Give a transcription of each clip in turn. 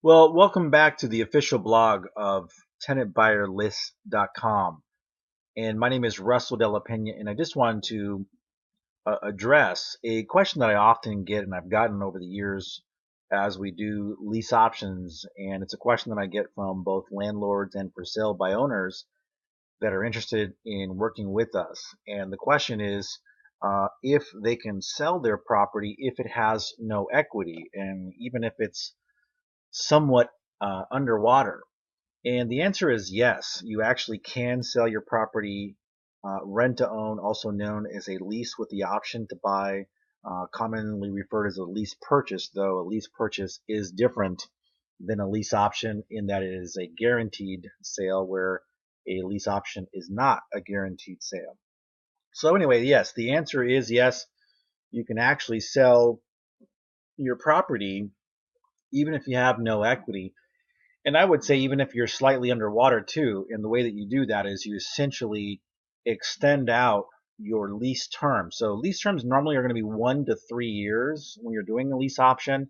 Well, welcome back to the official blog of tenantbuyerlist.com. And my name is Russell De La Pena, and I just wanted to address a question that I often get and I've gotten over the years as we do lease options. And it's a question that I get from both landlords and for sale by owners that are interested in working with us. And the question is if they can sell their property if it has no equity, and even if it's somewhat underwater. And the answer is yes, you actually can sell your property rent to own, also known as a lease with the option to buy, commonly referred as a lease purchase, though a lease purchase is different than a lease option in that it is a guaranteed sale, where a lease option is not a guaranteed sale. So anyway, yes, the answer is yes, you can actually sell your property even if you have no equity. And I would say even if you're slightly underwater too, and the way that you do that is you essentially extend out your lease term. So lease terms normally are going to be 1 to 3 years when you're doing a lease option.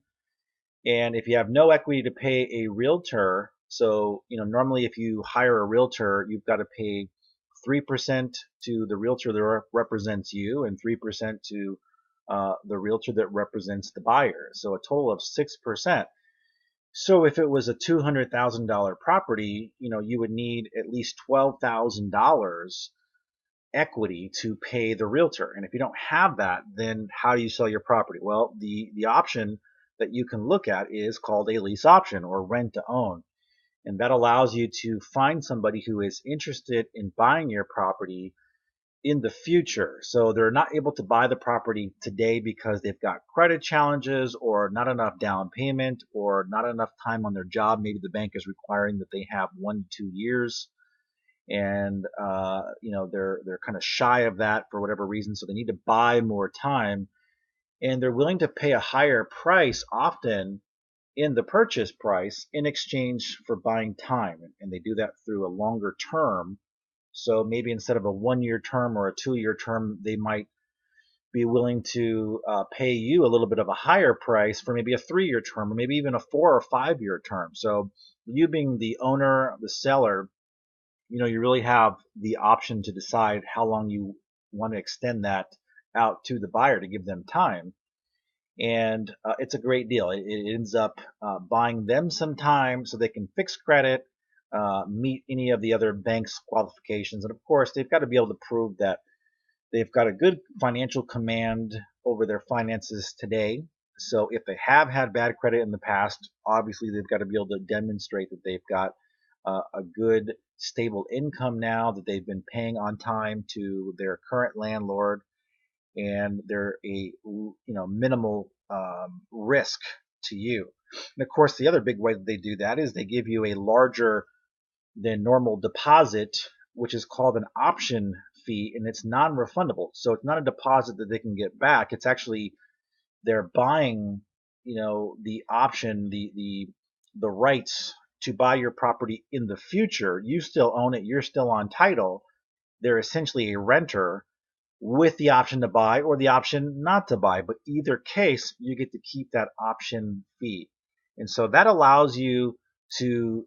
And if you have no equity to pay a realtor, so normally if you hire a realtor, you've got to pay 3% to the realtor that represents you and 3% to the realtor that represents the buyer. So a total of 6%. So if it was a $200,000 property, you would need at least $12,000 equity to pay the realtor. And if you don't have that, then how do you sell your property? Well, the option that you can look at is called a lease option or rent to own. And that allows you to find somebody who is interested in buying your property in the future. So they're not able to buy the property today because they've got credit challenges or not enough down payment or not enough time on their job. Maybe the bank is requiring that they have 1 to 2 years, and they're kind of shy of that for whatever reason. So they need to buy more time, and they're willing to pay a higher price often in the purchase price in exchange for buying time. And they do that through a longer term. So maybe instead of a 1 year term or a 2 year term, they might be willing to pay you a little bit of a higher price for maybe a 3 year term, or maybe even a 4 or 5 year term. So you being the owner, the seller, you really have the option to decide how long you want to extend that out to the buyer to give them time. And it's a great deal. It ends up buying them some time so they can fix credit, meet any of the other bank's qualifications. And of course, they've got to be able to prove that they've got a good financial command over their finances today. So if they have had bad credit in the past, obviously they've got to be able to demonstrate that they've got a good stable income now, that they've been paying on time to their current landlord, and they're a minimal risk to you. And of course, the other big way that they do that is they give you a larger than normal deposit, which is called an option fee, and it's non-refundable. So it's not a deposit that they can get back. It's actually they're buying, the option, the rights to buy your property in the future. You still own it. You're still on title. They're essentially a renter with the option to buy or the option not to buy. But either case, you get to keep that option fee. And so that allows you to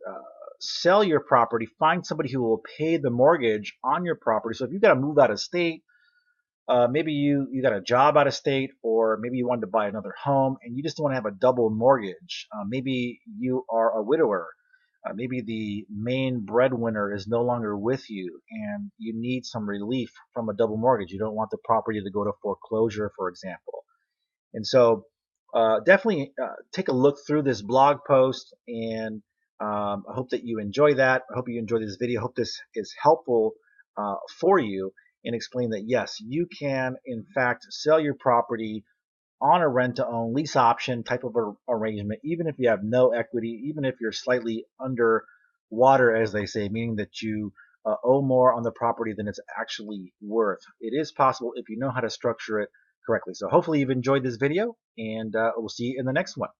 sell your property, find somebody who will pay the mortgage on your property. So if you've got to move out of state, maybe you got a job out of state, or maybe you wanted to buy another home and you just don't want to have a double mortgage. Maybe you are a widower. Maybe the main breadwinner is no longer with you and you need some relief from a double mortgage. You don't want the property to go to foreclosure, for example. And so definitely take a look through this blog post, and I hope that you enjoy that. I hope you enjoy this video. I hope this is helpful for you, and explain that yes, you can in fact sell your property on a rent-to-own lease option type of arrangement, even if you have no equity, even if you're slightly underwater, as they say, meaning that you owe more on the property than it's actually worth. It is possible if you know how to structure it correctly. So hopefully you've enjoyed this video, and we'll see you in the next one.